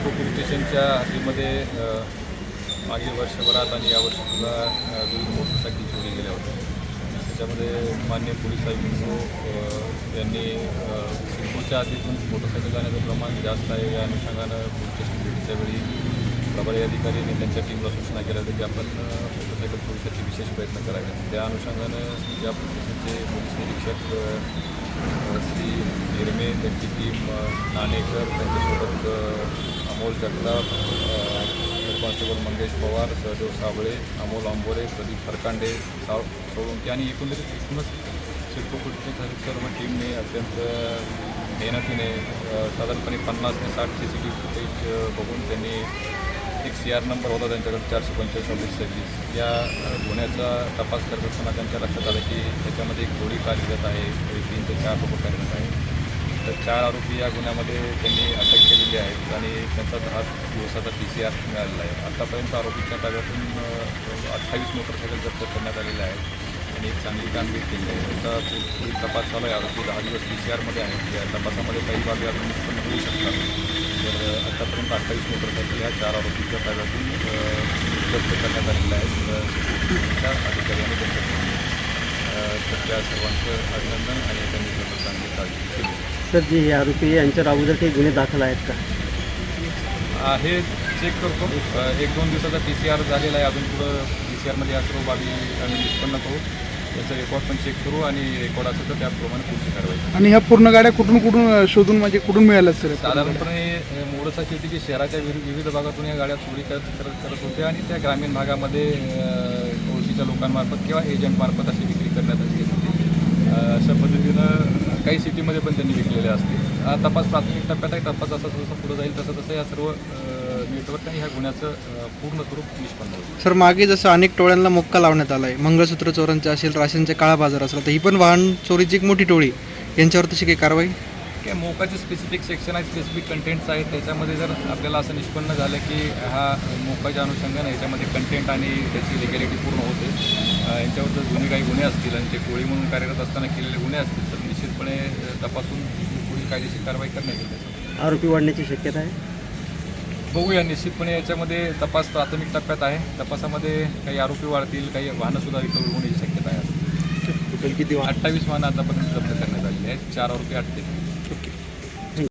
CIDCO police स्टेशनच्या हद्दीमध्ये मागील वर्षभरात आणि यावर्षीसुद्धा विविध मोटरसायकल चोरी गेल्या होत्या. त्याच्यामध्ये माननीय पोलीस आयुक्त यांनी सिडकोच्या हद्दीतून मोटरसायकल जाण्याचं प्रमाण जास्त आहे या अनुषंगानं पोलीस स्टेशन भेटीच्या वेळी प्रभारी अधिकाऱ्यांनी त्यांच्या टीमला सूचना केल्या होत्या की आपण मोटरसायकल चोरीसाठी विशेष प्रयत्न करावे. त्या अनुषंगानं या पोलीस स्टेशनचे पोलीस निरीक्षक श्री हिरमे, त्यांची टीम नाणेकर, त्यांच्यासोबत अमोल जगताप, कॉन्स्टेबल मंगेश पवार, सहदेव साबळे, अमोल आंबोरे, प्रदीप फरकांडे, सोळंकी आणि एकूणच सिडको पोलीसच्या सर्व टीमने अत्यंत मेहनतीने साधारणपणे 50 ते 60 CCTV फुटेज बघून त्यांनी एक CR नंबर होता त्यांच्याकडे 445/26 या गुन्ह्याचा तपास करत असताना त्यांच्या लक्षात आलं की त्याच्यामध्ये एक टोळी कार्यरत आहे, 3 ते 4 लोक कार्यरत आहेत. तर 4 आरोपी या गुन्ह्यामध्ये त्यांनी अटक केलेली आहेत आणि त्यांचा 10 दिवसाचा PCR मिळालेला आहे. आत्तापर्यंत आरोपीच्या ताब्यातून 28 मोटरसायकल जप्त करण्यात आलेल्या आहेत आणि एक चांगली कामगिरी केली आहे. त्याचा पुढील तपास चालू आहे. आरोपी 10 दिवस PCR आहे. या तपासामध्ये काही बाबी अजून उत्पन्न होऊ शकतात. तर आत्तापर्यंत 28 मोटरसायकल ह्या 4 आरोपीच्या ताब्यातून जप्त करण्यात आलेल्या आहेत. अधिकाऱ्यांनी त्यांच्याकडून त्या सर्वांचं अभिनंदन आणि त्यांनी सर्व चांगली काळजी केली. सर, जे हे आरोपी यांच्यावर अगोदर काही गुन्हे दाखल आहेत का? हे चेक करतो. 1-2 दिवसाचा PCR झालेला आहे. अजून पुढं PCRमध्ये या सर्व बाबी आम्ही निष्पन्न करू. त्याचं रेकॉर्ड पण चेक करू आणि रेकॉर्ड असेल तर त्याप्रमाणे पुढची कारवाई करू. आणि ह्या पूर्ण गाड्या कुठून शोधून म्हणजे कुठून मिळाल्या सर? साधारणपणे मोडसा सिटीची शहराच्या विविध भागातून या गाड्या चोरी करत होत्या आणि त्या ग्रामीण भागामध्ये ओळखीच्या लोकांमार्फत किंवा एजंटमार्फत अशी विक्री करण्यात आली होती. अशा पद्धतीनं काही सिटीमध्ये पण त्यांनी विकलेल्या असतील. हा तपास प्राथमिक टप्प्यात आहे. तपास जसा जसा पुढे जाईल तसं या सर्व नेटवर्क आणि ह्या गुन्ह्याचं पूर्ण स्वरूप निष्पन्न होईल. सर, मागे जसं अनेक टोळ्यांना मुक्का लावण्यात आला आहे, मंगळसूत्र चोरांचे असेल, राशनचे काळा बाजार असेल, तर ही पण वाहन चोरीची एक मोठी टोळी, यांच्यावर तशी काही कारवाई? काय मोकाचे स्पेसिफिक सेक्शन आहे, स्पेसिफिक कंटेंट्स आहेत. त्याच्यामध्ये जर आपल्याला असं निष्पन्न झालं की हा मोकाच्या अनुषंगाने याच्यामध्ये कंटेंट आणि त्याची लिगॅलिटी पूर्ण होते, यांच्यावर जर जुने काही गुन्हे असतील आणि ते टोळी म्हणून कार्यरत असताना केलेले गुन्हे असतील तर निश्चितपणे तपासून पुढील कायदेशीर कारवाई करण्यात येईल. आरोपी वाढण्याची शक्यता आहे? बघूया. निश्चितपणे याच्यामध्ये तपास प्राथमिक टप्प्यात आहे. तपासामध्ये काही आरोपी वाढतील, काही वाहनंसुद्धा रिकव्हर होण्याची शक्यता आहे. टोटल किती 28 वाहनं आतापर्यंत जप्त करण्यात आलेली आहेत. 4 आरोपी अटकेत.